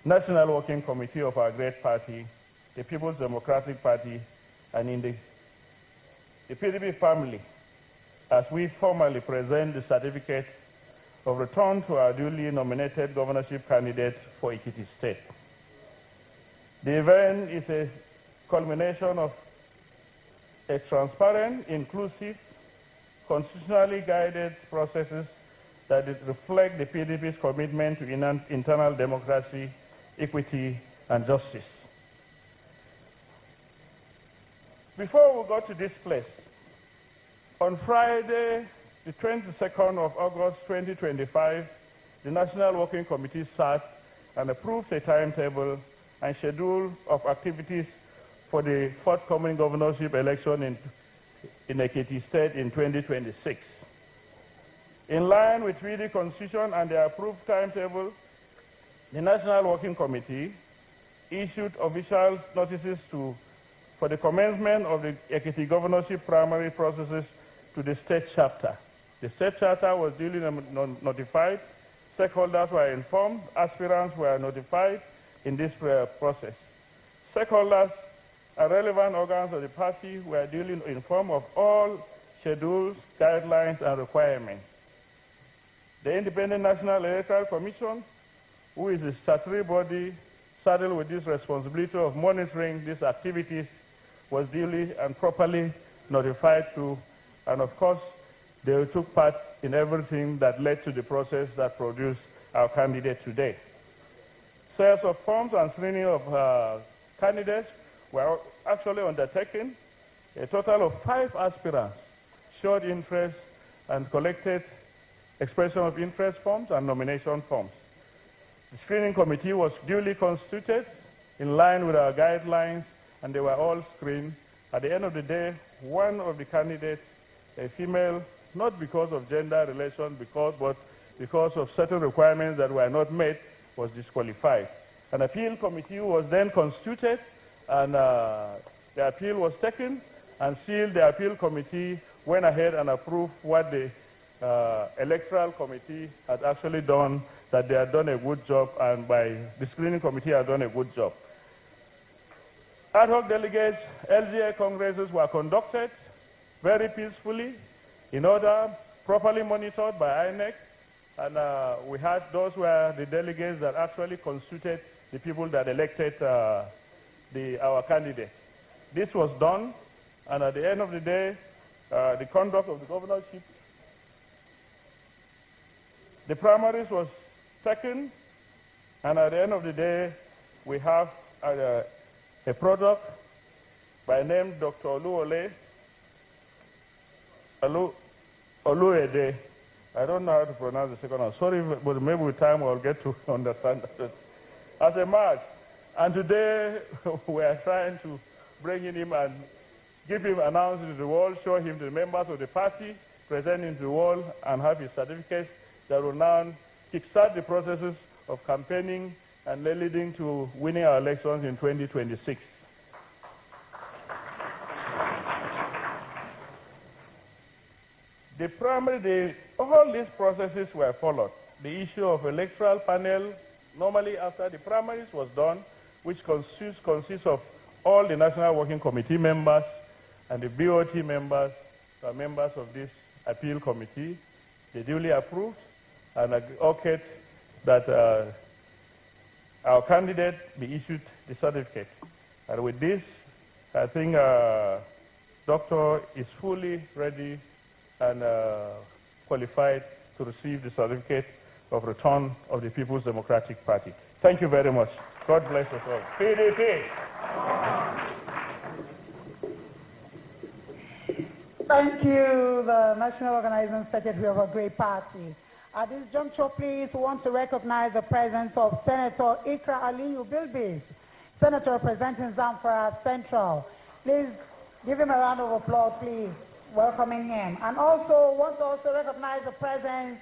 National Working Committee of our great party, the People's Democratic Party, and in the PDP family, as we formally present the certificate of return to our duly nominated governorship candidate for Ekiti State. The event is a culmination of a transparent, inclusive, constitutionally guided processes that reflect the PDP's commitment to internal democracy, equity, and justice. Before we go to this place, on Friday, the 22nd of August 2025, the National Working Committee sat and approved a timetable and schedule of activities for the forthcoming governorship election in Ekiti State in 2026. In line with the Constitution and the approved timetable, the National Working Committee issued official notices for the commencement of the Ekiti governorship primary processes to the state chapter. The state chapter was duly notified, stakeholders were informed, aspirants were notified in this process. Stakeholders and relevant organs of the party were duly informed of all schedules, guidelines, and requirements. The Independent National Electoral Commission, who is the statutory body saddled with this responsibility of monitoring these activities, was duly and properly notified to, and of course, they took part in everything that led to the process that produced our candidate today. Sales of forms and screening of candidates were actually undertaken. A total of 5 aspirants showed interest and collected expression of interest forms and nomination forms. The screening committee was duly constituted in line with our guidelines, and they were all screened. At the end of the day, one of the candidates, a female, not because of gender relation, but because of certain requirements that were not met, was disqualified. An appeal committee was then constituted, and the appeal was taken and sealed. The appeal committee went ahead and approved what the electoral committee had actually done, that they had done a good job, and by the screening committee had done a good job. Ad hoc delegates, LGA congresses were conducted very peacefully, in order, properly monitored by INEC, and we had those were the delegates that actually constituted the people that elected our candidate. This was done, and at the end of the day, the conduct of the governorship, the primaries was taken, and at the end of the day, we have a product by name Dr. Oluede. I don't know how to pronounce the second one. Sorry, but maybe with time I'll get to understand that. As a match. And today we are trying to bring in him and give him announcement to the world, show him the members of the party, present him to the world, and have his certificates that will now kickstart the processes of campaigning and leading to winning our elections in 2026. All these processes were followed. The issue of electoral panel, normally after the primaries was done, which consists of all the National Working Committee members and the BOT members, members of this appeal committee, they duly approved and okayed that our candidate be issued the certificate. And with this, I think Doctor is fully ready and qualified to receive the certificate of return of the People's Democratic Party. Thank you very much. God bless us all. PDP. Thank you, the National Organizing Secretary of a great party. At this juncture, please, we want to recognize the presence of Senator Ikra Aliyu Bilbis, Senator representing Zamfara Central. Please give him a round of applause, please, welcoming him. And also want to also recognize the presence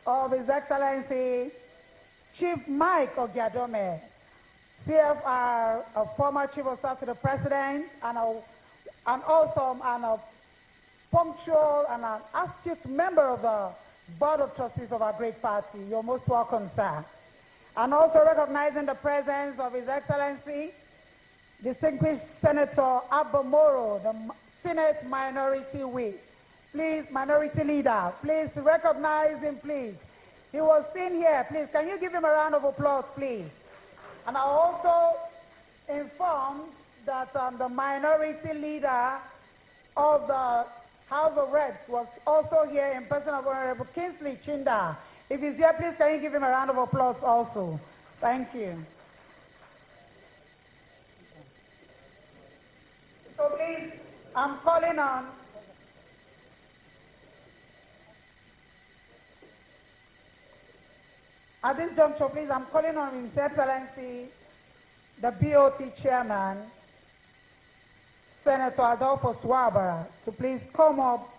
of His Excellency Chief Mike Ogiadome, CFR, a former Chief of Staff to the President, and also a punctual and an astute member of the Board of Trustees of our great party. You're most welcome, sir. And also recognizing the presence of His Excellency, distinguished Senator Abomoro, the Senate Minority Whip. Please, Minority Leader, please recognize him, please. He was seen here. Please, can you give him a round of applause, please? And I also informed that the Minority Leader of the House of Reps was also here in person of Honorable Kingsley Chinda. If he's here, please can you give him a round of applause also? Thank you. So please, I'm calling on at this juncture, please, I'm calling on His Excellency, the BOT Chairman, Senator Adolfo Swabara, to please come up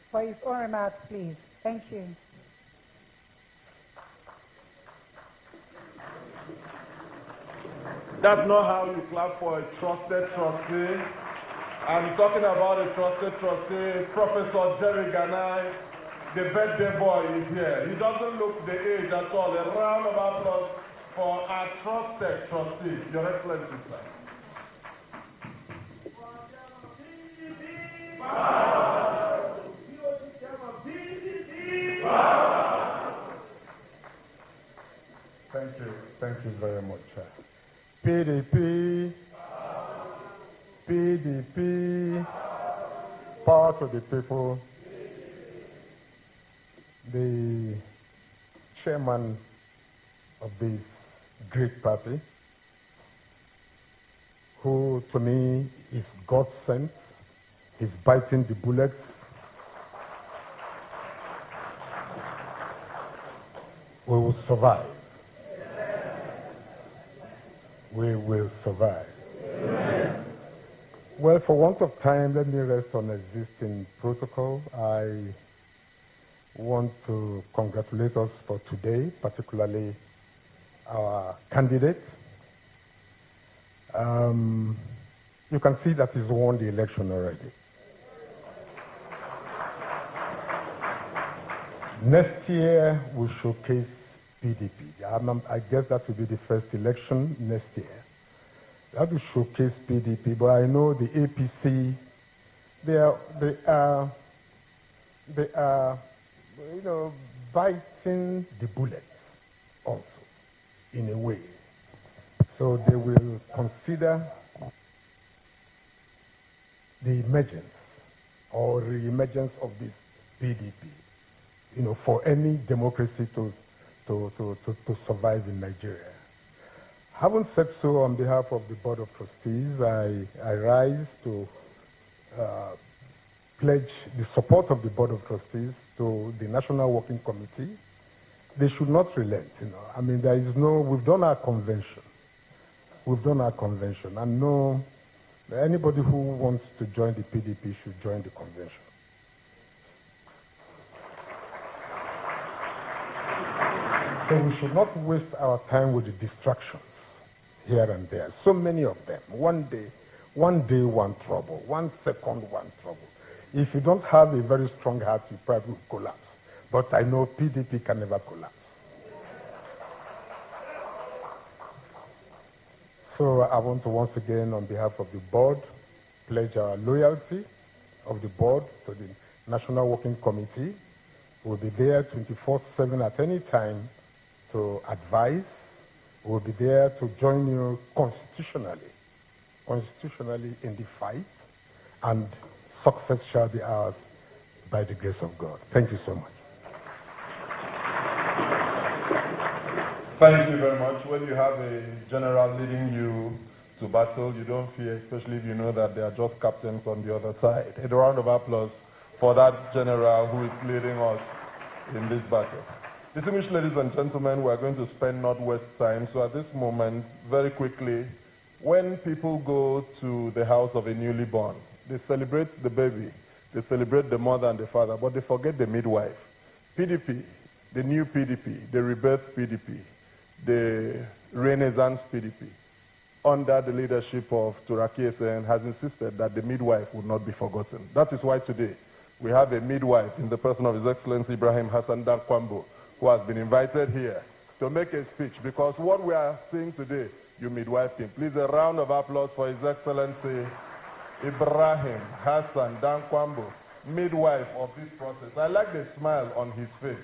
for his own remarks, please. Thank you. That's not how you clap for a trusted trustee. I'm talking about a trusted trustee, Professor Jerry Ganai. The birthday boy is here. He doesn't look the age at all. A round of applause for our trusted trustee, Your Excellency, sir. Thank you very much. PDP, PDP, power to the people. The chairman of this great party, who to me is God sent, is biting the bullets. We will survive. We will survive. Amen. Well, for want of time, let me rest on existing protocol. I want to congratulate us for today, particularly our candidate. You can see that he's won the election already. Next year, we'll showcase PDP. I guess that will be the first election next year. That will showcase PDP, but I know the APC, they are biting the bullet also, in a way. So they will consider the emergence or re-emergence of this PDP, for any democracy to survive in Nigeria. Having said so, on behalf of the Board of Trustees, I rise to pledge the support of the Board of Trustees to the National Working Committee. They should not relent, I mean, we've done our convention. We've done our convention, and no, anybody who wants to join the PDP should join the convention. So we should not waste our time with the distractions here and there. So many of them. One day, one trouble. 1 second, one trouble. If you don't have a very strong heart, you probably will collapse. But I know PDP can never collapse. So I want to once again, on behalf of the board, pledge our loyalty of the board to the National Working Committee. We'll be there 24/7 at any time to advise. We'll be there to join you constitutionally in the fight, and success shall be ours by the grace of God. Thank you so much. Thank you very much. When you have a general leading you to battle, you don't fear, especially if you know that they are just captains on the other side. A round of applause for that general who is leading us in this battle. Distinguished ladies and gentlemen, we are going to spend not waste time. So at this moment, very quickly, when people go to the house of a newly born, they celebrate the baby, they celebrate the mother and the father, but they forget the midwife. PDP, the new PDP, the rebirth PDP, the Renaissance PDP, under the leadership of Turaki Esen, has insisted that the midwife would not be forgotten. That is why today we have a midwife in the person of His Excellency Ibrahim Hassan Dankwambo, who has been invited here to make a speech, because what we are seeing today, you midwife him. Please, a round of applause for His Excellency Ibrahim Hassan Dankwambo, midwife of this process. I like the smile on his face,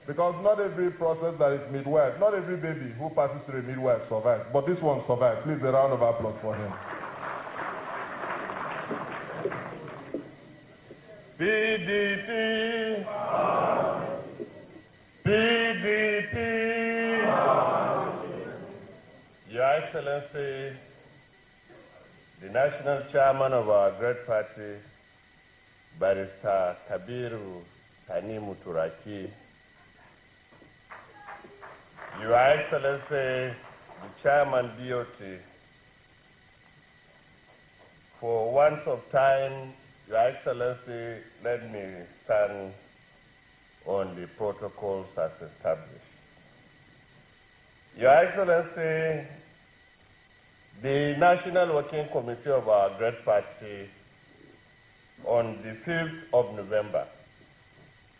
because not every process that is midwife, not every baby who passes through a midwife survives, but this one survived. Please, a round of applause for him. PDP, PDP, Your Excellency, the national chairman of our great party, Barrister Kabiru Tanimu Turaki, Your Excellency, the chairman DOT, for once of time, Your Excellency, let me stand on the protocols as established. Your Excellency, the National Working Committee of our great party on the 5th of November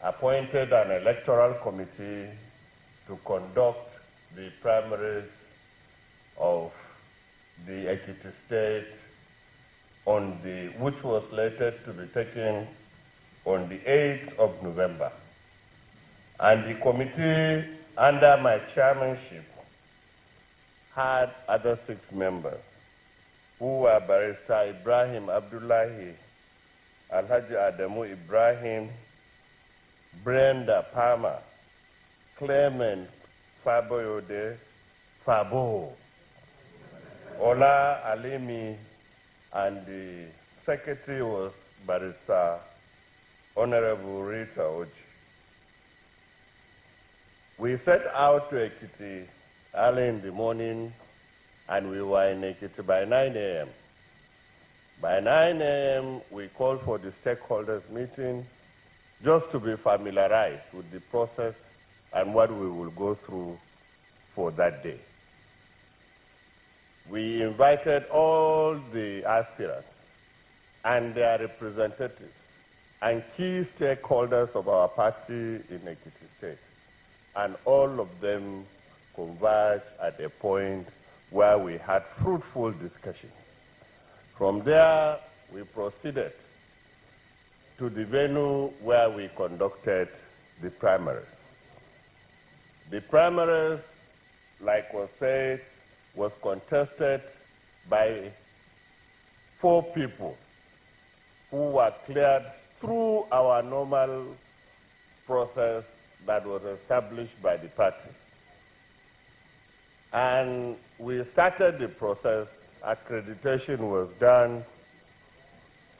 appointed an electoral committee to conduct the primaries of the Ekiti state which was slated to be taken on the 8th of November. And the committee, under my chairmanship, had other 6 members, who were Barrister Ibrahim Abdullahi, Alhaji Adamu Ibrahim, Brenda Palmer, Clement Faboyode Fabo, Ola Alimi, and the secretary was Barrister Honorable Rita Oji. We set out to Ekiti early in the morning, and we were in Ekiti by 9 a.m. By 9 a.m., we called for the stakeholders meeting just to be familiarized with the process and what we will go through for that day. We invited all the aspirants and their representatives and key stakeholders of our party in Ekiti State, and all of them converged at a point where we had fruitful discussions. From there, we proceeded to the venue where we conducted the primaries. The primaries, like was said, was contested by 4 people who were cleared through our normal process that was established by the party. And we started the process, accreditation was done,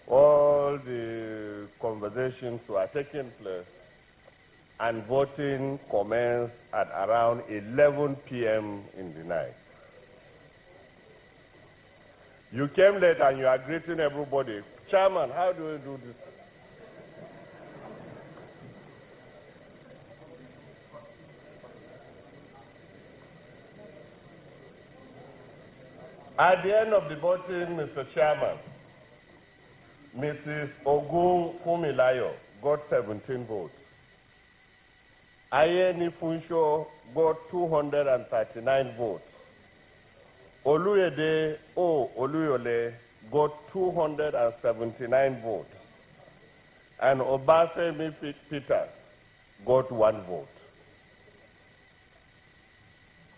all the conversations were taking place, and voting commenced at around 11 p.m. in the night. You came late and you are greeting everybody. Chairman, how do we do this? At the end of the voting, Mr. Chairman, Mrs. Ogun Fumilayo got 17 votes. Ayeni Funsho got 239 votes. Oluyede Oluyole got 279 votes. And Obasemi Peters got 1 vote.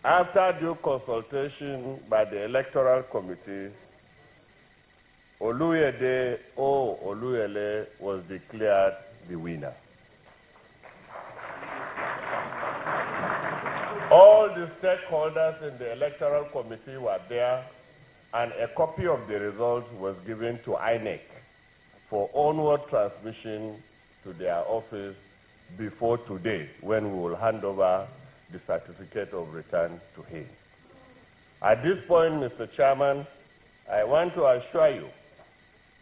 After due consultation by the Electoral Committee, Oluyede Oluyele was declared the winner. All the stakeholders in the Electoral Committee were there, and a copy of the results was given to INEC for onward transmission to their office before today, when we will hand over the certificate of return to him. At this point, Mr. Chairman, I want to assure you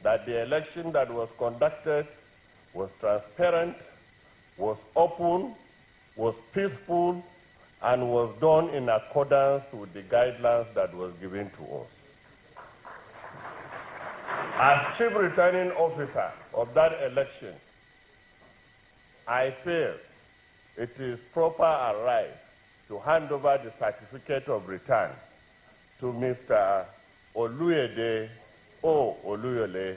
that the election that was conducted was transparent, was open, was peaceful, and was done in accordance with the guidelines that was given to us. As Chief Returning Officer of that election, I feel it is proper and right to hand over the certificate of return to Mr. Oluyede O. Oluyole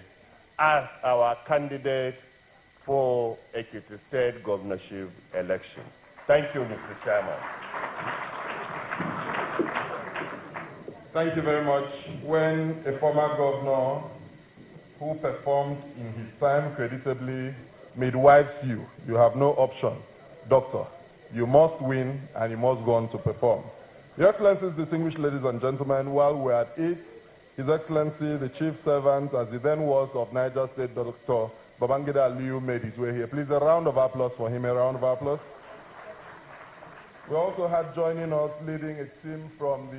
as our candidate for Ekiti State Governorship election. Thank you, Mr. Chairman. Thank you very much. When a former governor who performed in his time creditably midwives you, you have no option. Doctor, you must win and you must go on to perform. Your Excellencies, distinguished ladies and gentlemen, while we're at it, His Excellency, the Chief Servant, as he then was of Niger State, Dr. Babangida Aliyu, made his way here. Please, a round of applause for him, a round of applause. We also had joining us, leading a team from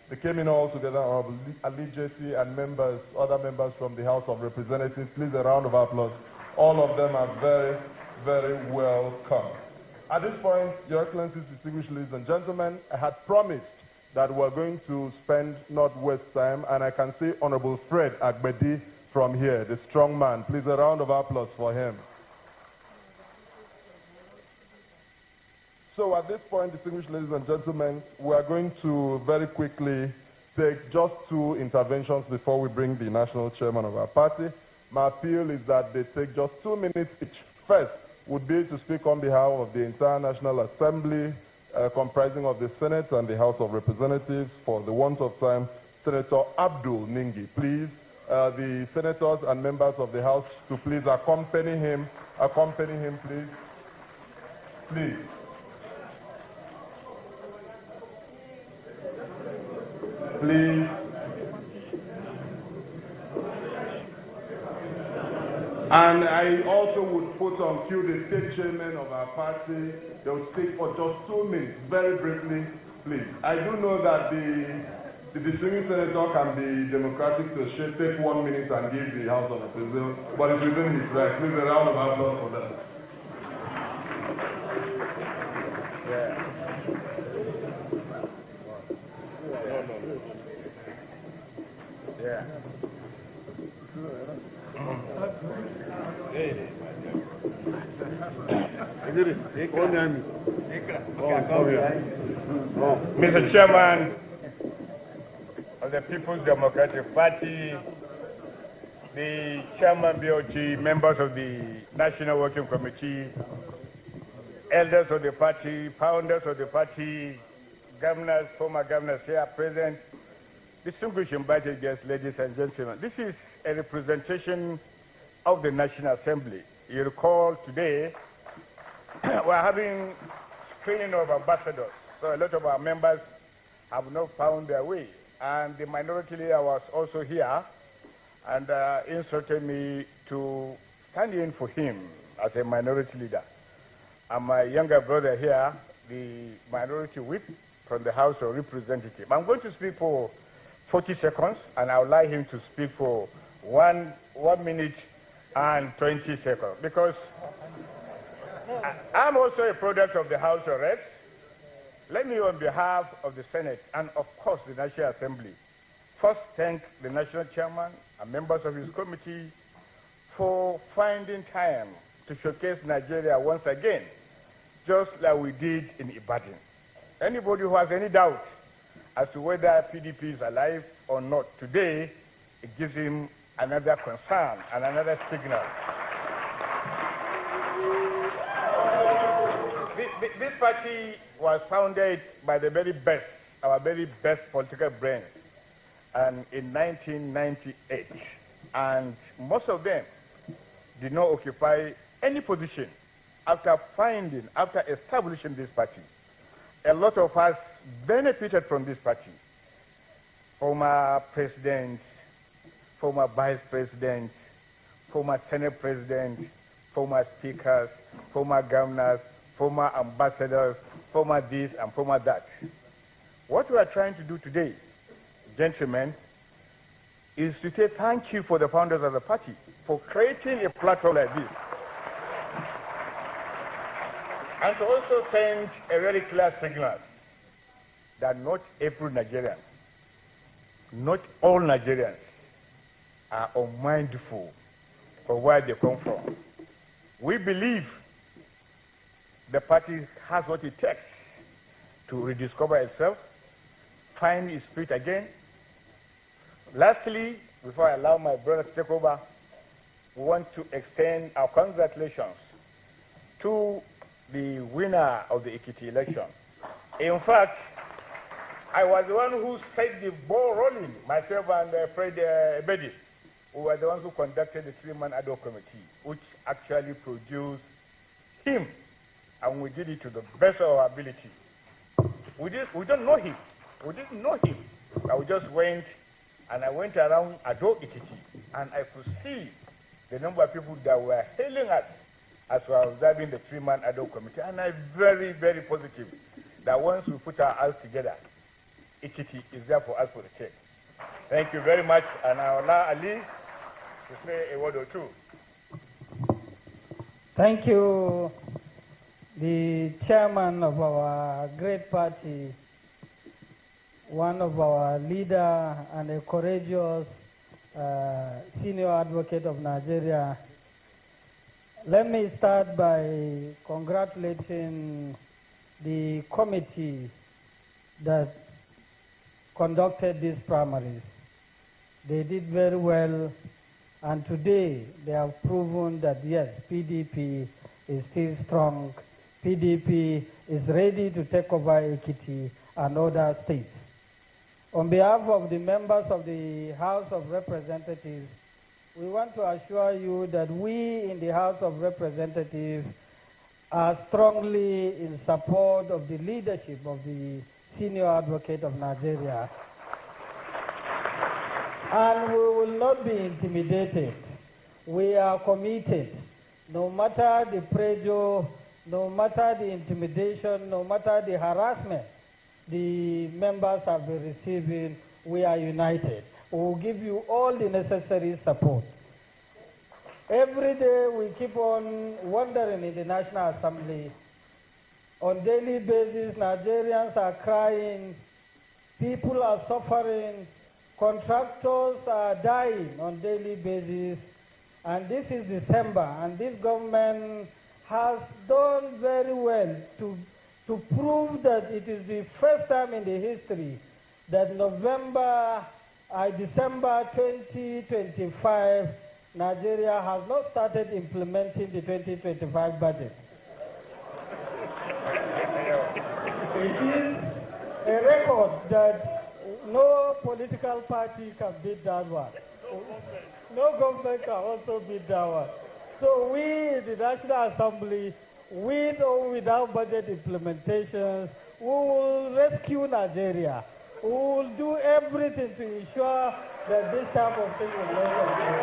they came in all together, of Ali JC and members, other members from the House of Representatives. Please, a round of applause. All of them are very, very welcome. At this point, Your Excellencies, distinguished ladies and gentlemen, I had promised that we're going to spend not waste time, and I can see Honorable Fred Agbedi from here, the strong man. Please, a round of applause for him. So at this point, distinguished ladies and gentlemen, we are going to very quickly take just 2 interventions before we bring the national chairman of our party. My appeal is that they take just 2 minutes each. First would be to speak on behalf of the entire National Assembly, comprising of the Senate and the House of Representatives. For the want of time, Senator Abdul Ningi. Please, the senators and members of the House to please accompany him. Accompany him, please. Please. Please. And I also would put on cue the state chairman of our party. They will speak for just 2 minutes, very briefly, please. I do know that the distinguished senator can be democratic to take 1 minute and give the House of Representatives, but it's within his right. Please, a round of applause for that. Yeah. Yeah. Mr. Chairman of the People's Democratic Party, the Chairman BOT, members of the National Working Committee, elders of the party, founders of the party, governors, former governors here present, distinguished invited guests, ladies and gentlemen. This is a representation of the National Assembly. You recall today, we're having screening of ambassadors. So a lot of our members have not found their way. And the minority leader was also here and instructed me to stand in for him as a minority leader. And my younger brother here, the minority whip from the House of Representatives. I'm going to speak for 40 seconds, and I'll allow him to speak for 1 minute and 20 seconds, because I'm also a product of the House of Reps. Let me, on behalf of the Senate and, of course, the National Assembly, first thank the National Chairman and members of his committee for finding time to showcase Nigeria once again, just like we did in Ibadan. Anybody who has any doubt as to whether PDP is alive or not today, it gives him another concern and another signal. This party was founded by the very best, our very best political brains, and in 1998. And most of them did not occupy any position after establishing this party. A lot of us benefited from this party. Former presidents, former vice presidents, former Senate presidents, former speakers, former governors, former ambassadors, former this and former that. What we are trying to do today, gentlemen, is to say thank you for the founders of the party for creating a platform like this. And to also send a very clear signal that not every Nigerian, not all Nigerians are unmindful of where they come from. We believe the party has what it takes to rediscover itself, find its feet again. Lastly, before I allow my brother to take over, we want to extend our congratulations to the winner of the Ekiti election. In fact, I was the one who set the ball rolling, myself and Fred Ebedi, who were the ones who conducted the three-man ad hoc committee, which actually produced him, and we did it to the best of our ability. We don't know him. We didn't know him. But we just went, and I went around Ado Ekiti, and I could see the number of people that were hailing us as we were observing the three-man ad hoc committee, and I'm very, very positive that once we put our eyes together, Ekiti is there for us for the check. Thank you very much, and I will allow Ali to say a word or two. Thank you, the chairman of our great party, one of our leader and a courageous senior advocate of Nigeria. Let me start by congratulating the committee that conducted these primaries. They did very well, and today they have proven that yes, PDP is still strong. PDP is ready to take over Ekiti and other states. On behalf of the members of the House of Representatives, we want to assure you that we in the House of Representatives are strongly in support of the leadership of the senior advocate of Nigeria. And we will not be intimidated. We are committed. No matter the pressure, no matter the intimidation, no matter the harassment the members have been receiving, we are united. We will give you all the necessary support. Every day we keep on wondering in the National Assembly. On a daily basis, Nigerians are crying, people are suffering, contractors are dying on a daily basis, and this is December, and this government has done very well to prove that it is the first time in the history that December 2025, Nigeria has not started implementing the 2025 budget. It is a record that no political party can beat that one. No government can also beat that one. So we, the National Assembly, with or without budget implementations, we will rescue Nigeria. We will do everything to ensure that this type of thing will not occur.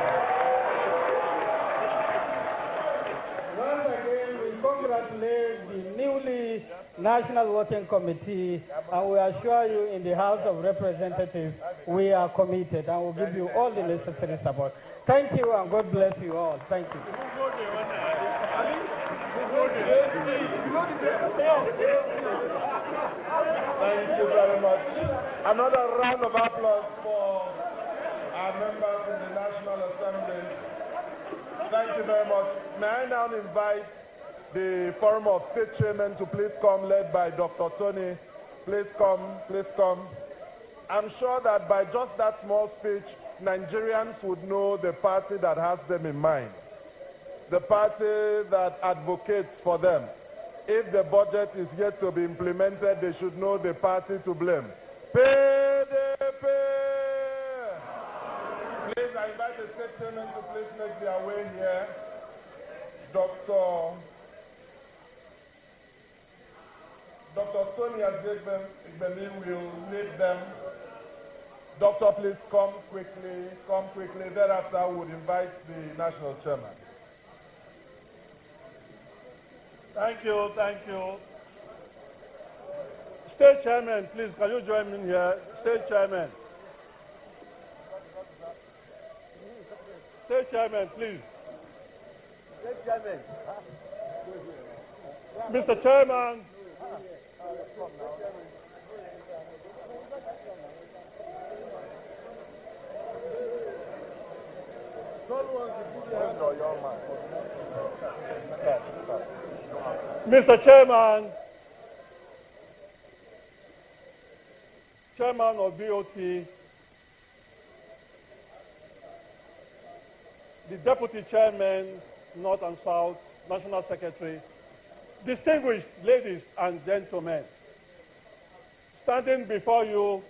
Once again, we congratulate the newly National Working Committee, and we assure you in the House of Representatives, we are committed and will give you all the necessary support. Thank you, and God bless you all. Thank you. Thank you very much. Another round of applause for our members in the National Assembly. Thank you very much. May I now invite the Forum of State Chairmen to please come, led by Dr. Tony. Please come, please come. I'm sure that by just that small speech, Nigerians would know the party that has them in mind, the party that advocates for them. If the budget is yet to be implemented, they should know the party to blame. PDP! Please, I invite the state chairman to please make their way here. Dr. Sonia Igbemi will lead them. Doctor, please come quickly, come quickly. Thereafter, I would invite the national chairman. Thank you, thank you. State chairman, please, can you join me here? State chairman. State chairman, please. State chairman. Mr. Chairman. Mr. Chairman, chairman of BOT, the deputy chairman, North and South, national secretary, distinguished ladies and gentlemen, standing before you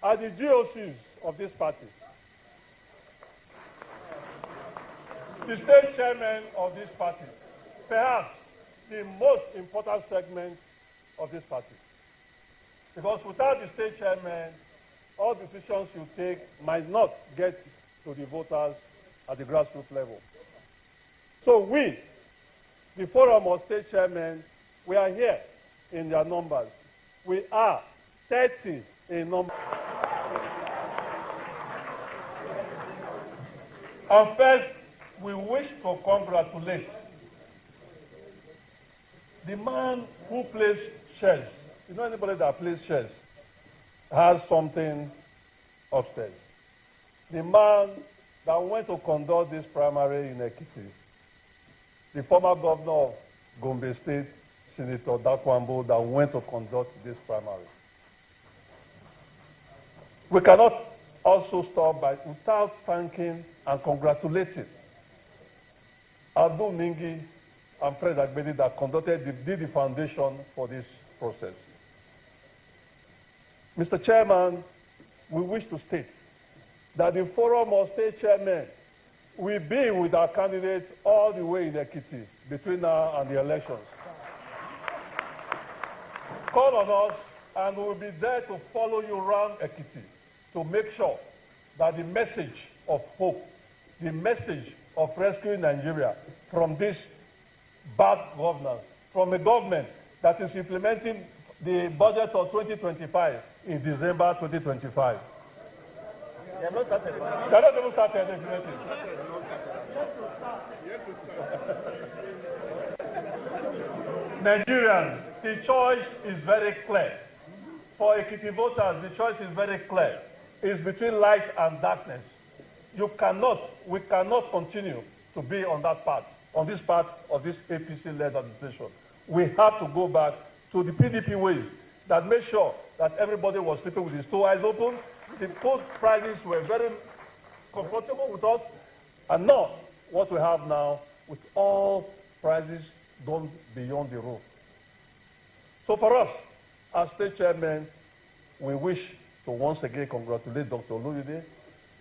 are the GOCs of this party. The state chairman of this party, perhaps the most important segment of this party. Because without the state chairman, all decisions you take might not get to the voters at the grassroots level. So we, the Forum of State Chairmen, we are here in their numbers. We are 30 in number. And first, we wish to congratulate the man who plays chess. You know, anybody that plays chess has something upstairs. The man that went to conduct this primary in Ekiti, the former governor of Gombe State, Senator Dakwambo, that went to conduct this primary. We cannot also stop without thanking and congratulating Abdul Mingi and Fred Agbedi that did the foundation for this process. Mr. Chairman, we wish to state that the Forum of State Chairmen will be with our candidates all the way in Ekiti between now and the elections. Call on us and we will be there to follow you around Ekiti to make sure that the message of hope, the message of rescuing Nigeria from this bad governance, from a government that is implementing the budget of 2025 in December 2025. They have not started. They have not even started implementing. Nigerians, the choice is very clear. For Ekiti voters, the choice is very clear. It's between light and darkness. We cannot continue to be on that path, on this path of this APC-led administration. We have to go back to the PDP ways that made sure that everybody was sleeping with his two eyes open. The food prices were very comfortable with us, and not what we have now with all prices gone beyond the roof. So for us, as state chairman, we wish to once again congratulate Dr. Oluyede.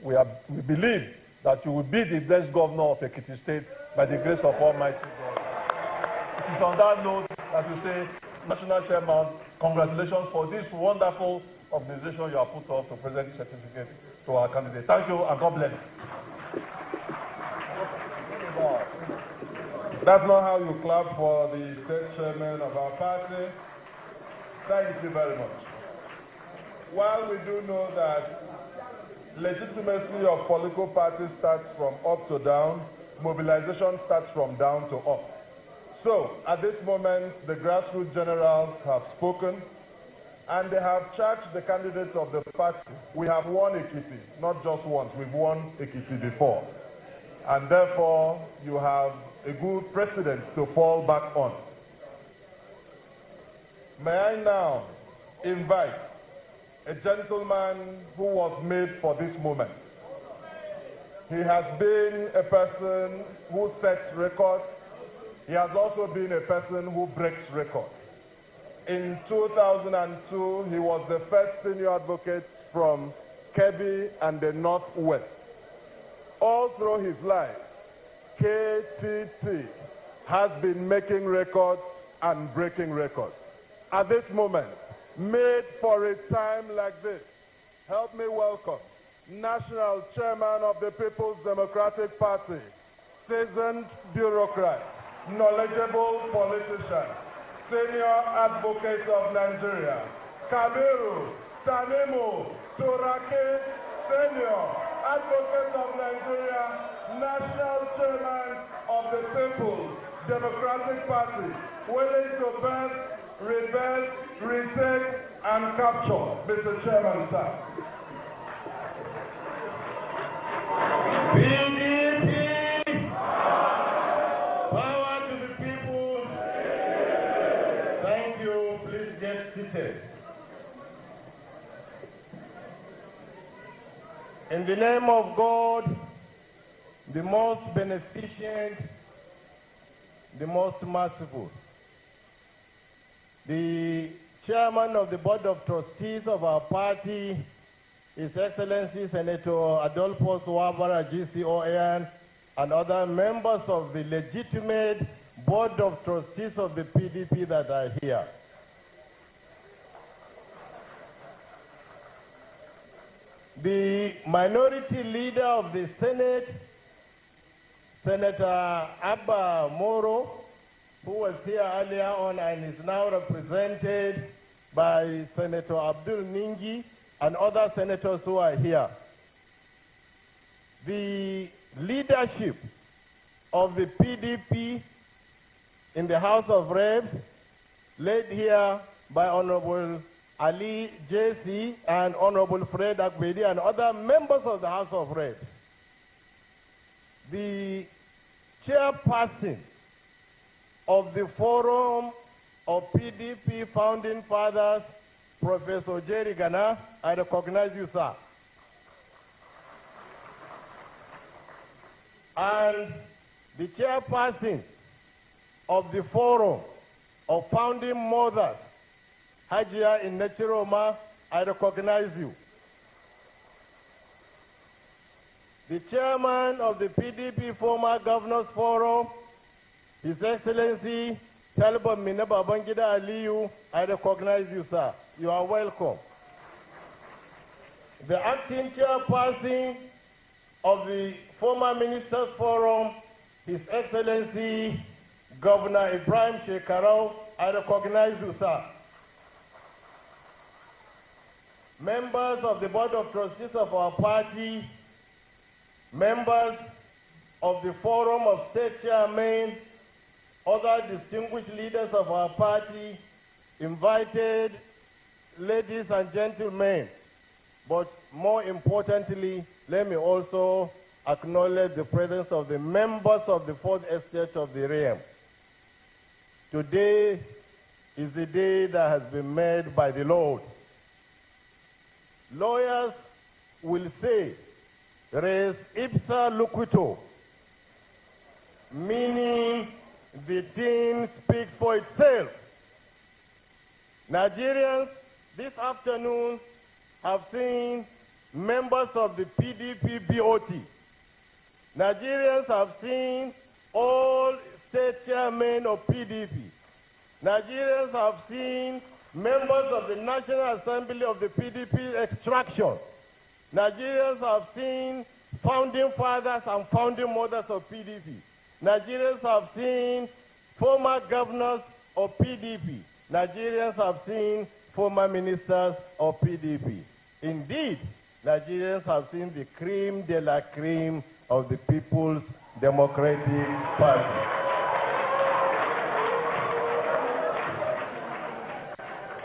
We believe that you will be the next governor of Ekiti State by the grace of Almighty God. It is on that note that we say, National Chairman, congratulations for this wonderful organization you have put up to present the certificate to our candidate. Thank you and God bless. That's not how you clap for the state chairman of our party. Thank you very much. While we do know that legitimacy of political parties starts from up to down, mobilization starts from down to up. So, at this moment, the grassroots generals have spoken, and they have charged the candidates of the party. We have won Ekiti, not just once, we've won Ekiti before. And therefore, you have a good precedent to fall back on. May I now invite a gentleman who was made for this moment. He has been a person who sets records. He has also been a person who breaks records. In 2002, he was the first senior advocate from Kebbi and the Northwest. All through his life, KTT has been making records and breaking records. At this moment, made for a time like this, help me welcome National Chairman of the People's Democratic Party, seasoned bureaucrat, knowledgeable politician, senior advocate of Nigeria, Kabiru Tanimu Turake, senior advocate of Nigeria, National Chairman of the People's Democratic Party, willing to bend, rebel, retake, and capture. Mr. Chairman, sir. PDP! Power to the people! Thank you. Please get seated. In the name of God, the most beneficent, the most merciful, the chairman of the Board of Trustees of our party, His Excellency Senator Adolfo Suavara, GCON, and other members of the legitimate Board of Trustees of the PDP that are here. The minority leader of the Senate, Senator Abba Moro, who was here earlier on and is now represented by Senator Abdul Ningi and other senators who are here. The leadership of the PDP in the House of Reps, led here by Honorable Ali JC and Honorable Fred Akbedi and other members of the House of Reps. The chairperson of the Forum of PDP Founding Fathers, Professor Jerry Gana, I recognize you, sir. And the chairperson of the Forum of Founding Mothers, Hajia in Nechiroma, I recognize you. The chairman of the PDP Former Governors Forum, His Excellency Talba Minaba Bangida Aliyu, I recognize you, sir. You are welcome. The acting chairperson of the Former Ministers Forum, His Excellency Governor Ibrahim Shekarau, I recognize you, sir. Members of the Board of Trustees of our party, members of the Forum of State Chairmen, other distinguished leaders of our party, invited ladies and gentlemen, but more importantly, let me also acknowledge the presence of the members of the Fourth Estate of the realm. Today is the day that has been made by the Lord. Lawyers will say, res ipsa loquitur, meaning the thing speaks for itself. Nigerians this afternoon have seen members of the PDP BOT. Nigerians have seen all state chairmen of PDP. Nigerians have seen members of the National Assembly of the PDP extraction. Nigerians have seen founding fathers and founding mothers of PDP. Nigerians have seen former governors of PDP. Nigerians have seen former ministers of PDP. Indeed, Nigerians have seen the cream de la cream of the People's Democratic Party.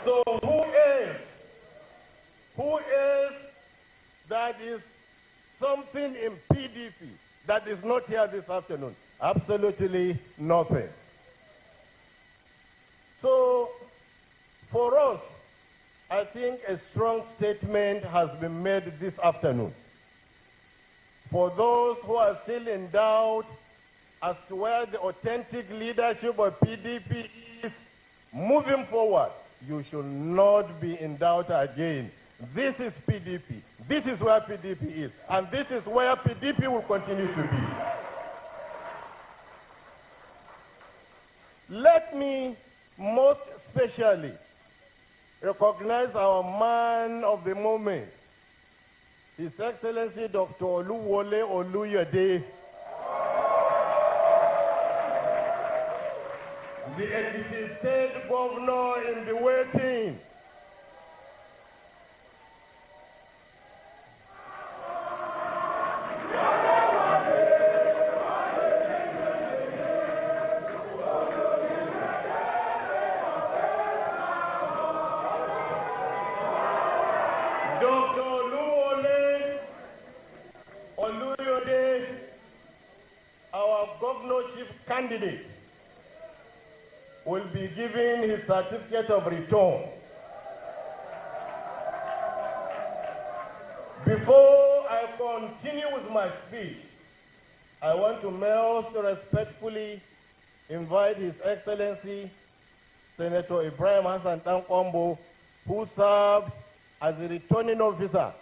So who else that is something in PDP that is not here this afternoon? Absolutely nothing. So for us, I think a strong statement has been made this afternoon. For those who are still in doubt as to where the authentic leadership of PDP is moving forward, you should not be in doubt again. This is PDP. This is where PDP is. And this is where PDP will continue to be. Let me most especially recognize our man of the moment, His Excellency Dr. Oluwole Oluyede, the Ekiti State Governor in the waiting. Dr. Oluyede, our governorship candidate, will be given his certificate of return. Before I continue with my speech, I want to most respectfully invite His Excellency Senator Ibrahim Hassan Tankwambo, who served as a returning officer,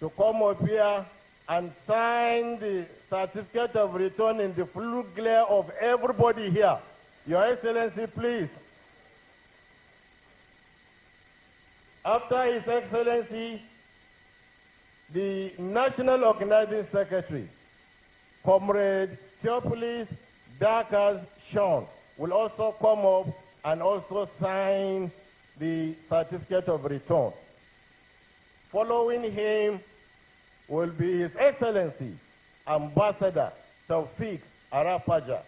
to come up here and sign the certificate of return in the full glare of everybody here. Your Excellency, please. After His Excellency, the National Organizing Secretary, Comrade Theophilus Darkas Sean, will also come up and also sign the certificate of return. Following him will be His Excellency Ambassador Taufik Arapaja,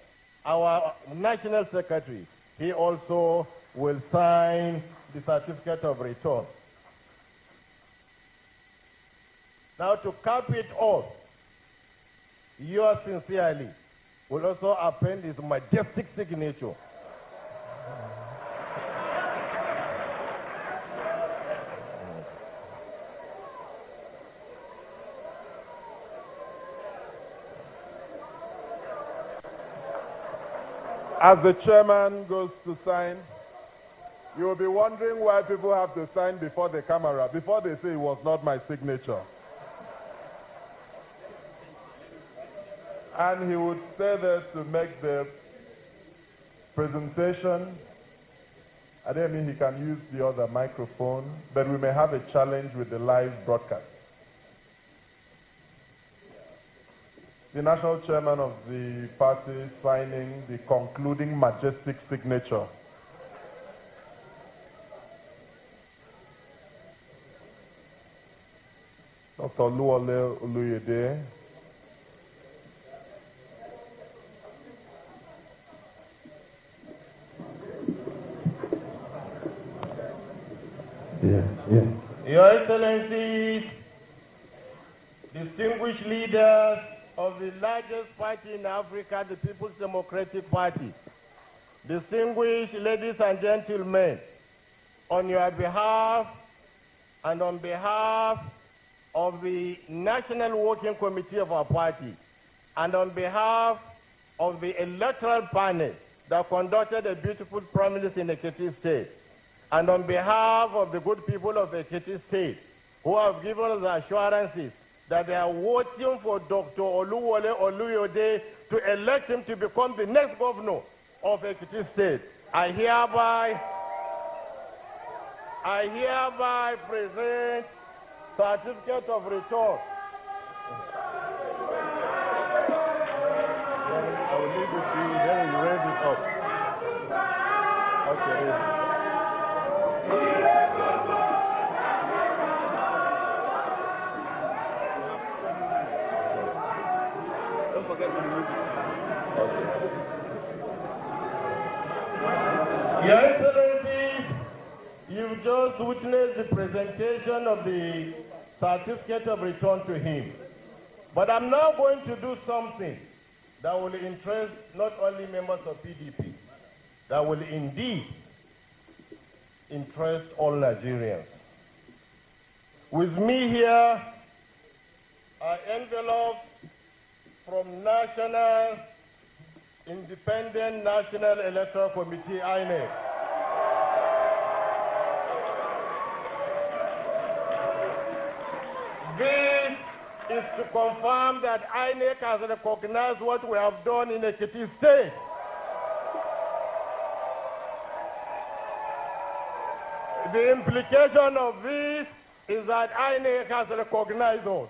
our National Secretary. He also will sign the certificate of return. Now, to cap it off, yours sincerely will also append his majestic signature. As the chairman goes to sign, you will be wondering why people have to sign before the camera, before they say it was not my signature. And he would stay there to make the presentation. I don't mean he can use the other microphone, but we may have a challenge with the live broadcast. The national chairman of the party signing the concluding majestic signature. Dr. Luole Oluyede. Your Excellencies, distinguished leaders of the largest party in Africa, the People's Democratic Party, distinguished ladies and gentlemen, on your behalf and on behalf of the National Working Committee of our party, and on behalf of the electoral panel that conducted a beautiful promise in Ekiti State, and on behalf of the good people of Ekiti State, who have given us assurances that they are voting for Dr. Oluwole Oluyode to elect him to become the next governor of Ekiti State, I hereby present certificate of return. I will leave it to you, then you raise it up. Okay. Don't forget to remove it. Okay. Your Excellencies, you've just witnessed the presentation of the certificate of return to him. But I'm now going to do something that will interest not only members of PDP, that will indeed interest all Nigerians. With me here are envelopes from National Independent National Electoral Committee, INEC. This is to confirm that INEC has recognized what we have done in Ekiti State. The implication of this is that INEC has recognized us.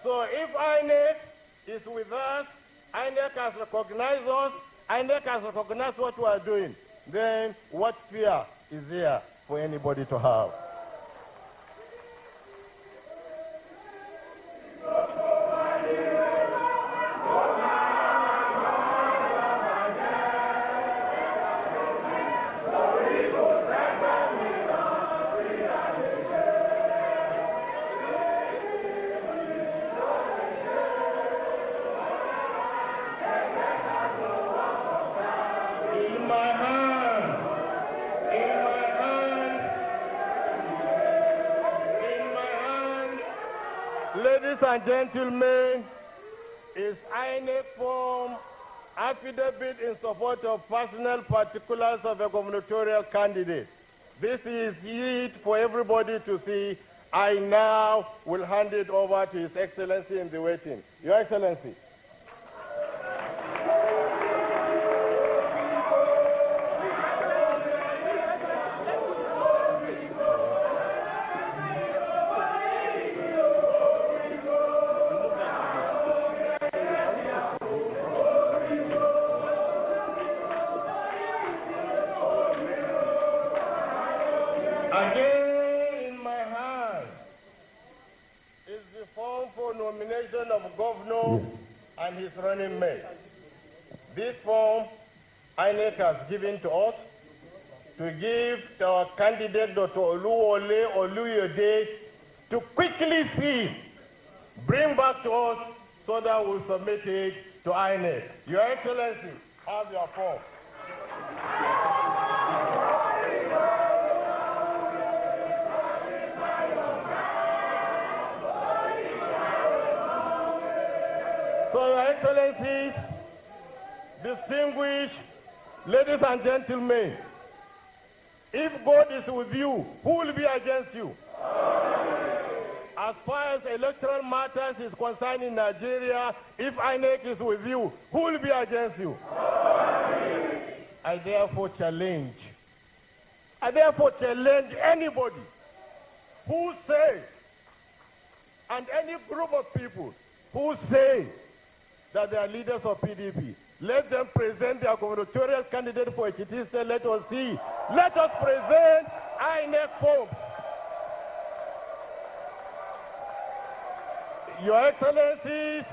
So if INEC is with us, INEC has recognized us, INEC has recognized what we are doing, then what fear is there for anybody to have? Ladies and gentlemen, is INEC form affidavit in support of personal particulars of a gubernatorial candidate. This is it for everybody to see. I now will hand it over to His Excellency in the waiting. Your Excellency. Again in my hand is the form for nomination of governor and his running mate. This form INEC has given to us to give to our candidate Dr. Oluwole Oluyede to quickly see, bring back to us so that we'll submit it to INEC. Your Excellency, have your form. So, Your Excellencies, distinguished ladies and gentlemen, if God is with you, who will be against you? As far as electoral matters is concerned in Nigeria, if INEC is with you, who will be against you? I therefore challenge anybody who says, and any group of people who say that they are leaders of PDP, let them present their gubernatorial candidate for Ekiti State. Let us see. Let us present INEC form. Your Excellencies,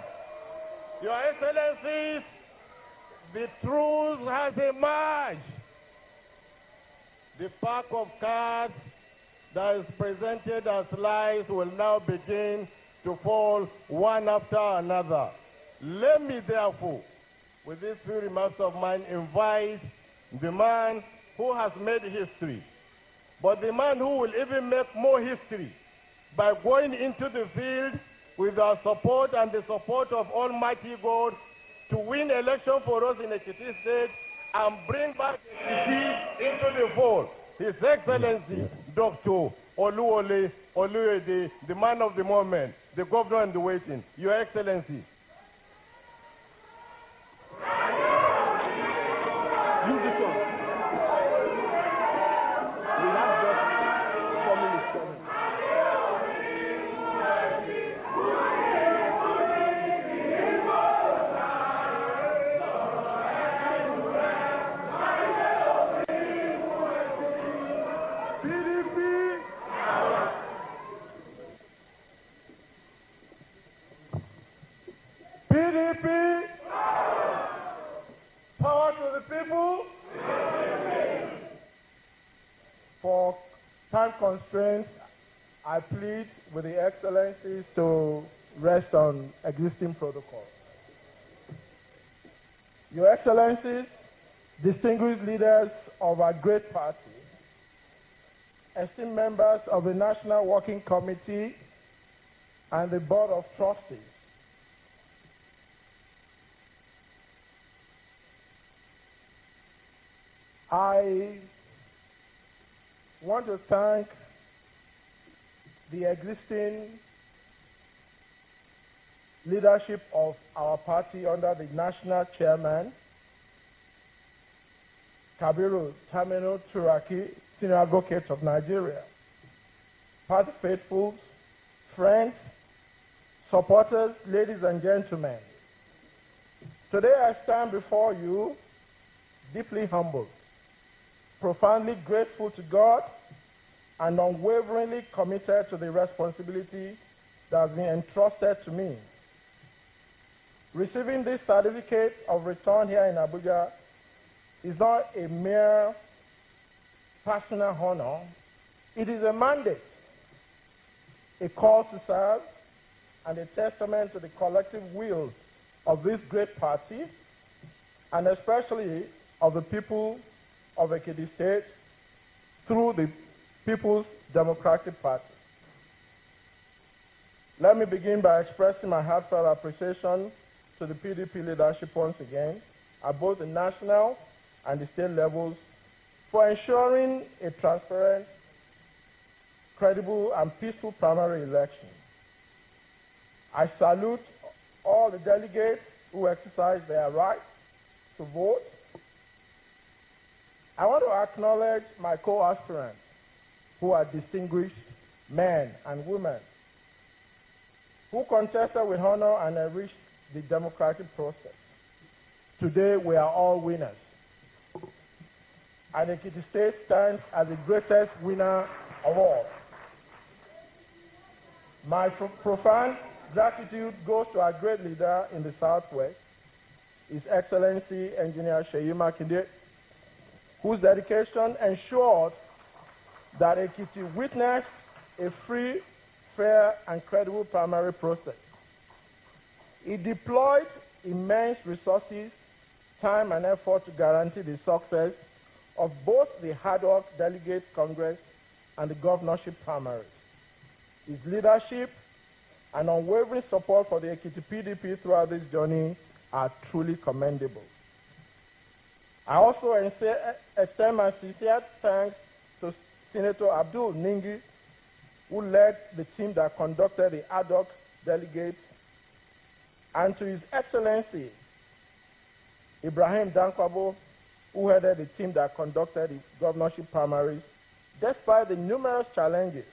the truth has emerged. The pack of cards that is presented as lies will now begin to fall one after another. Let me therefore, with these few remarks of mine, invite the man who has made history, but the man who will even make more history by going into the field with our support and the support of Almighty God to win election for us in Ekiti State and bring back Ekiti into the fold. His Excellency, Dr. Oluwole Oluyede, the man of the moment, the governor in the waiting. Your Excellency. Use this one. We have just 4 minutes coming. PDP. PDP. Power to the people. For time constraints, I plead with the Excellencies to rest on existing protocols. Your Excellencies, distinguished leaders of our great party, esteemed members of the National Working Committee and the Board of Trustees, I want to thank the existing leadership of our party under the national chairman, Kabiru Tamino Turaki, Senior Advocate of Nigeria, party faithfuls, friends, supporters, ladies and gentlemen. Today I stand before you deeply humbled, profoundly grateful to God, and unwaveringly committed to the responsibility that has been entrusted to me. Receiving this certificate of return here in Abuja is not a mere personal honor. It is a mandate, a call to serve, and a testament to the collective will of this great party, and especially of the people of Ekiti State through the People's Democratic Party. Let me begin by expressing my heartfelt appreciation to the PDP leadership once again, at both the national and the state levels, for ensuring a transparent, credible, and peaceful primary election. I salute all the delegates who exercised their right to vote. I want to acknowledge my co-aspirants, who are distinguished men and women, who contested with honor and enriched the democratic process. Today, we are all winners. And Ekiti State stands as the greatest winner of all. My profound gratitude goes to our great leader in the Southwest, His Excellency Engineer Shettima In Akwa-Ibom, whose dedication ensured that Ekiti witnessed a free, fair, and credible primary process. He deployed immense resources, time, and effort to guarantee the success of both the Ad hoc Delegate Congress and the governorship primaries. His leadership and unwavering support for the Ekiti PDP throughout this journey are truly commendable. I also extend my sincere thanks to Senator Abdul Ningi, who led the team that conducted the ad hoc delegates, and to His Excellency Ibrahim Dankwabo, who headed the team that conducted the governorship primaries. Despite the numerous challenges,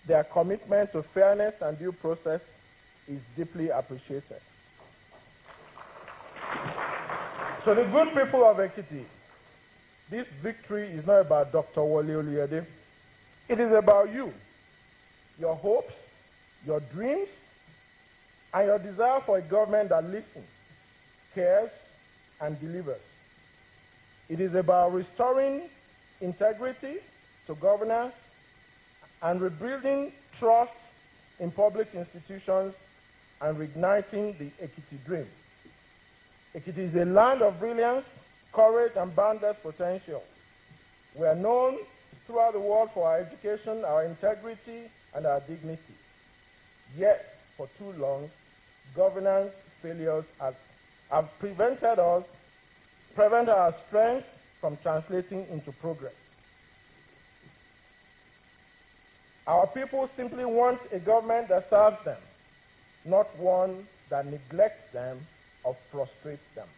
their commitment to fairness and due process is deeply appreciated. So the good people of Ekiti, this victory is not about Dr. Wole Oluyede. It is about you, your hopes, your dreams, and your desire for a government that listens, cares, and delivers. It is about restoring integrity to governance and rebuilding trust in public institutions and reigniting the Ekiti dream. Ekiti is a land of brilliance, courage, and boundless potential. We are known throughout the world for our education, our integrity, and our dignity. Yet, for too long, governance failures have prevented our strength from translating into progress. Our people simply want a government that serves them, not one that neglects them or frustrates them.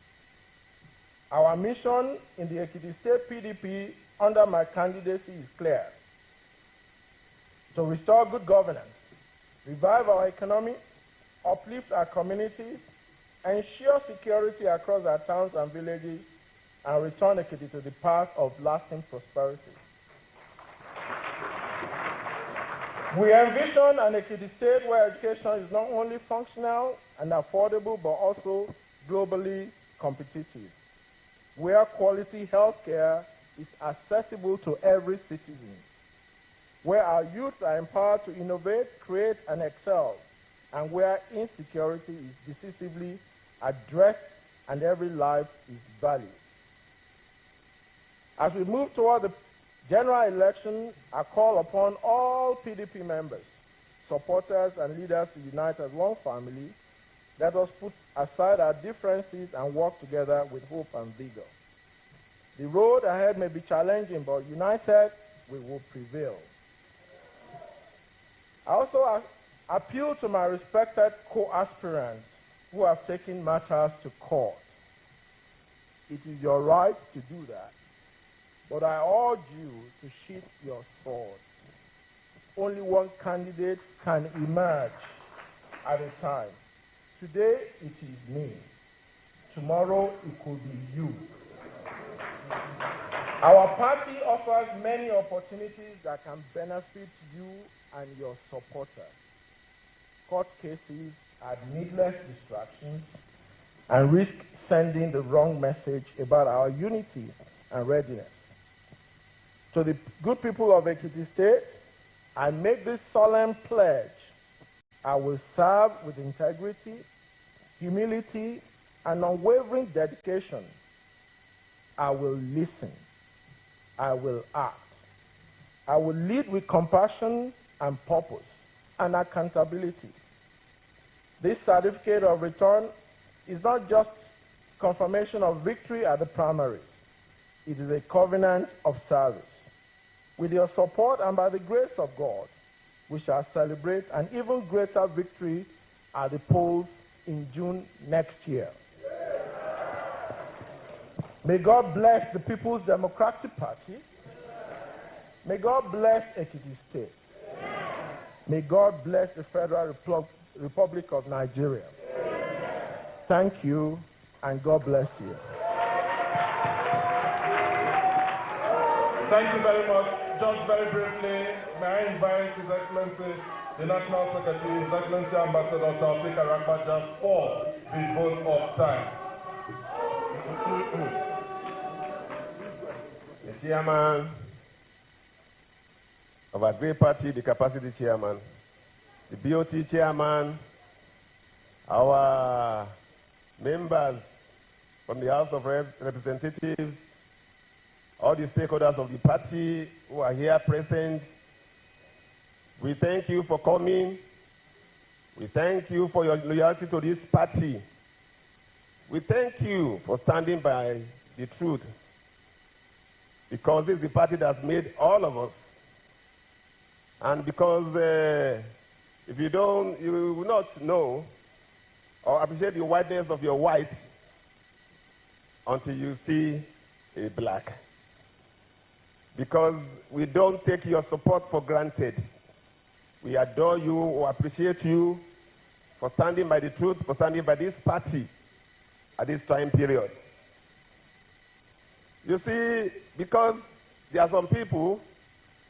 Our mission in the Ekiti State PDP under my candidacy is clear: to restore good governance, revive our economy, uplift our communities, ensure security across our towns and villages, and return Ekiti to the path of lasting prosperity. We envision an Ekiti State where education is not only functional and affordable, but also globally competitive, where quality healthcare is accessible to every citizen, where our youth are empowered to innovate, create, and excel, and where insecurity is decisively addressed and every life is valued. As we move toward the general election, I call upon all PDP members, supporters, and leaders to unite as one family. Let us put aside our differences and work together with hope and vigor. The road ahead may be challenging, but united, we will prevail. I also appeal to my respected co-aspirants who have taken matters to court. It is your right to do that, but I urge you to sheath your sword. Only one candidate can emerge at a time. Today, it is me. Tomorrow, it could be you. Our party offers many opportunities that can benefit you and your supporters. Court cases are needless distractions and risk sending the wrong message about our unity and readiness. To the good people of Ekiti State, I make this solemn pledge: I will serve with integrity, humility, and unwavering dedication. I will listen. I will act. I will lead with compassion and purpose. and accountability. This certificate of return is not just confirmation of victory at the primaries. It is a covenant of service. With your support and by the grace of God, we shall celebrate an even greater victory at the polls in June next year. May God bless the People's Democratic Party. May God bless Ekiti State. May God bless the Federal Republic of Nigeria. Thank you, and God bless you. Thank you very much. Just very briefly, may I invite His Excellency, the National Secretary, His Excellency Ambassador Taufik Arakbaja for the vote of time. The chairman of our great party, the capacity chairman, the BOT chairman, our members from the House of Representatives, all the stakeholders of the party who are here present, we thank you for coming. We thank you for your loyalty to this party. We thank you for standing by the truth, because this is the party that's made all of us. And because if you don't, you will not know or appreciate the whiteness of your white until you see a black. Because we don't take your support for granted. We adore you or appreciate you for standing by the truth, for standing by this party at this time period. You see, because there are some people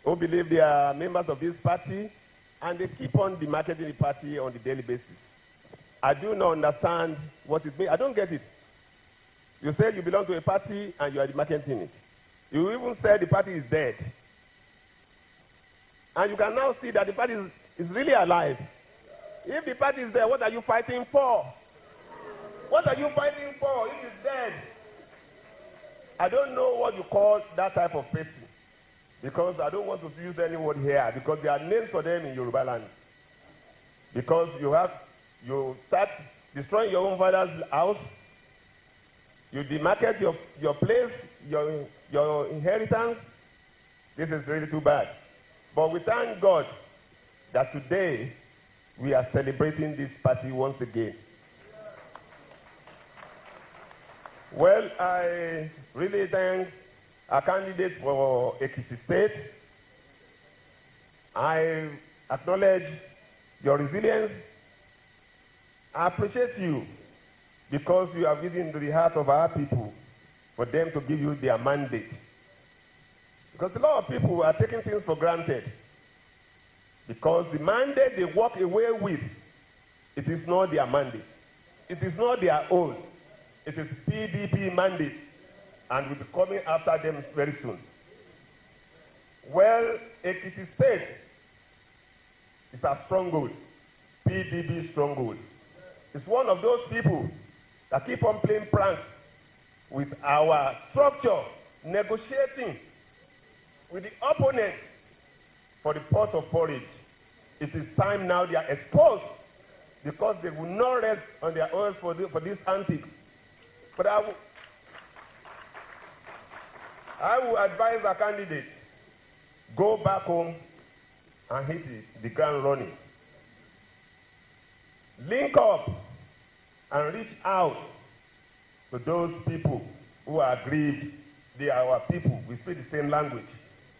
who believe they are members of this party and they keep on demarketing the party on a daily basis. I do not understand what it means. I don't get it. You say you belong to a party and you are demarketing it. You even say the party is dead. And you can now see that the party is really alive. If the party is there, what are you fighting for? What are you fighting for if it's dead? I don't know what you call that type of person, because I don't want to use any word here, because there are names for them in Yoruba land. Because you start destroying your own father's house, you demarket your place, your inheritance. This is really too bad. But we thank God that today we are celebrating this party once again. Well, I really thank our candidate for Ekiti State. I acknowledge your resilience. I appreciate you because you have given into the heart of our people for them to give you their mandate. Because a lot of people are taking things for granted. Because the mandate they walk away with, it is not their mandate. It is not their own. It is PDP mandate, and we'll be coming after them very soon. Well, Ekiti State is a stronghold, PDP stronghold. It's one of those people that keep on playing pranks with our structure, negotiating with the opponent for the pot of porridge. It is time now they are exposed, because they will not rest on their oars for these antics. But I will advise our candidate, go back home and hit the ground running. Link up and reach out to those people who are aggrieved. They are our people. We speak the same language.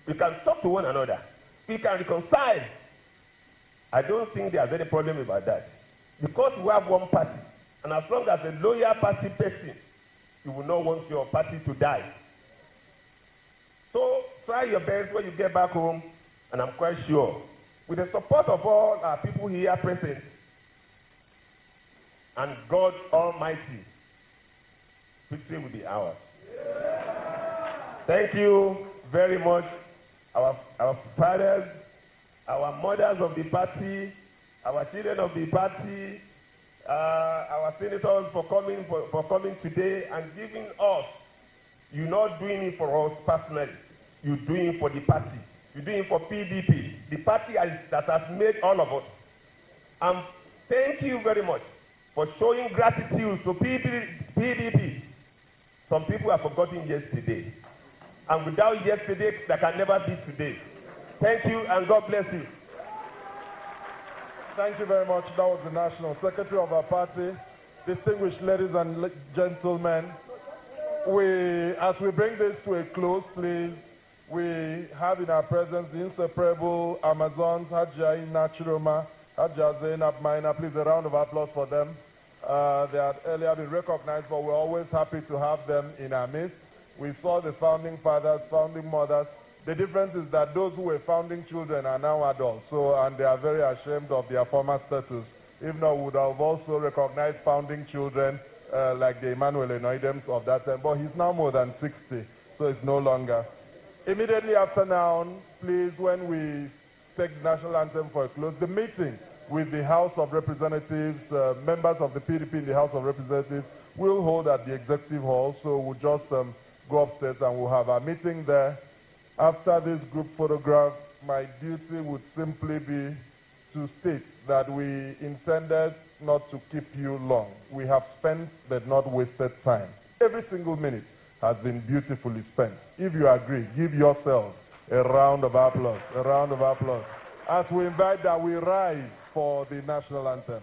We can talk to one another. We can reconcile. I don't think there's any problem about that. Because we have one party, and as long as a loyal party person, you will not want your party to die. So try your best when you get back home, and I'm quite sure, with the support of all our people here present, and God Almighty, victory will be ours. Thank you very much, our fathers, our mothers of the party, our children of the party, our senators for coming today and giving us. You're not doing it for us personally. You're doing it for the party. You're doing it for PDP, the party that has made all of us. And thank you very much for showing gratitude to PDP. Some people have forgotten yesterday. And without yesterday, there can never be today. Thank you, and God bless you. Thank you very much. That was the National Secretary of our party. Distinguished ladies and gentlemen, as we bring this to a close, please, we have in our presence the inseparable Amazons, Hajia In Akwa-Ibom, Hajia Zainab Maina. Please, a round of applause for them. They had earlier been recognized, but we're always happy to have them in our midst. We saw the founding fathers, founding mothers. The difference is that those who were founding children are now adults, and they are very ashamed of their former status. If not, we would have also recognized founding children like the Emmanuel Enoidems of that time, but he's now more than 60, so it's no longer. Immediately after now, please, when we take the national anthem for a close, the meeting with the House of Representatives, members of the PDP in the House of Representatives, will hold at the Executive Hall, so we'll just go upstairs and we'll have our meeting there. After this group photograph, my duty would simply be to state that we intended not to keep you long. We have spent but not wasted time. Every single minute has been beautifully spent. If you agree, give yourself a round of applause, a round of applause, as we invite that we rise for the national anthem.